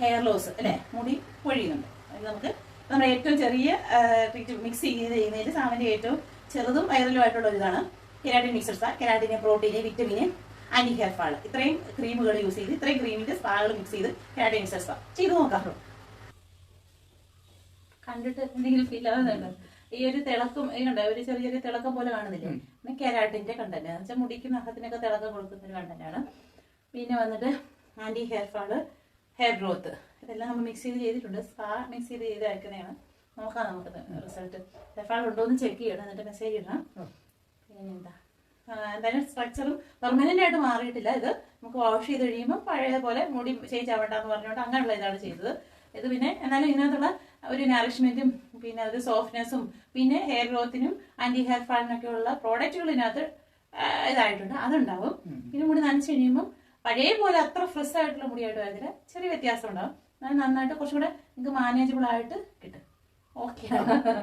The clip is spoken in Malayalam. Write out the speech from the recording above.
ഹെയർ ലോസ് അല്ലേ, മുടി പൊഴിയുന്നുണ്ട്. അത് നമുക്ക് നമ്മുടെ ഏറ്റവും ചെറിയ മിക്സ് ചെയ്യുന്നതിൽ സാമിൻ്റെ ഏറ്റവും ചെറുതും വൈറലുമായിട്ടുള്ള ഒരു ഇതാണ് keratin mixed spa. Keratin, protein, vitamin, anti hair fall ഇത്രയും ക്രീമുകൾ യൂസ് ചെയ്ത് ഇത്രയും ക്രീമിന്റെ സ്പാകൾ മിക്സ് ചെയ്ത് കെരാറ്റിൻ മിക്സഡ് സ്പാ ചെയ്ത് നോക്കാറുണ്ട്. കണ്ടിട്ട് എന്തെങ്കിലും ഫീൽ ആവുന്നുണ്ടോ? ഈ ഒരു തിളക്കം ഇതുണ്ട്, ഒരു ചെറിയ ചെറിയ തിളക്കം പോലെ കാണുന്നില്ലേ, പിന്നെ കെരാറ്റിന്റെ കണ്ടന്റ് എന്ന് വെച്ചാൽ മുടിക്ക് നഖത്തിനൊക്കെ തിളക്കം കൊടുക്കുന്ന ഒരു കണ്ടന്റാണ്. പിന്നെ വന്നിട്ട് anti hair fall, hair growth, ഇതെല്ലാം നമ്മൾ മിക്സ് ചെയ്തിട്ടുണ്ട്. സ്പാ മിക്സ് ചെയ്ത് അയക്കുന്നതാണ്. നോക്കാം നമുക്ക് റിസൾട്ട്. ഹെയർ ഫാൾ ഉണ്ടോ എന്ന് ചെക്ക് ചെയ്യണം, എന്നിട്ട് മെസ്സേജ് ഇടണം. പിന്നെന്താ, എന്തായാലും സ്ട്രക്ചറും പെർമനന്റ് ആയിട്ട് മാറിയിട്ടില്ല. ഇത് നമുക്ക് വാഷ് ചെയ്ത് കഴിയുമ്പോൾ പഴയ പോലെ മുടി ചേഞ്ച് ആവണ്ടെന്ന് പറഞ്ഞുകൊണ്ട് അങ്ങനെയുള്ള ഇതാണ് ചെയ്തത്. ഇത് പിന്നെ എന്നാലും ഇതിനകത്തുള്ള ഒരു നറിഷ്മെന്റും പിന്നെ ഒരു സോഫ്റ്റ്നെസ്സും പിന്നെ ഹെയർ ഗ്രോത്തിനും ആന്റി ഹെയർ ഫാളിനൊക്കെ ഉള്ള പ്രോഡക്റ്റുകൾ ഇതിനകത്ത് ഇതായിട്ടുണ്ട്, അതുണ്ടാവും. പിന്നെ മുടി നനച്ച് കഴിയുമ്പോൾ പഴയ പോലെ അത്ര ഫ്രഷ് ആയിട്ടുള്ള മുടിയായിട്ട് വരത്തില്ല, ചെറിയ വ്യത്യാസം ഉണ്ടാവും. നന്നായിട്ട് കുറച്ചും കൂടെ നിങ്ങൾക്ക് മാനേജബിൾ ആയിട്ട് കിട്ടും. ഓക്കെ.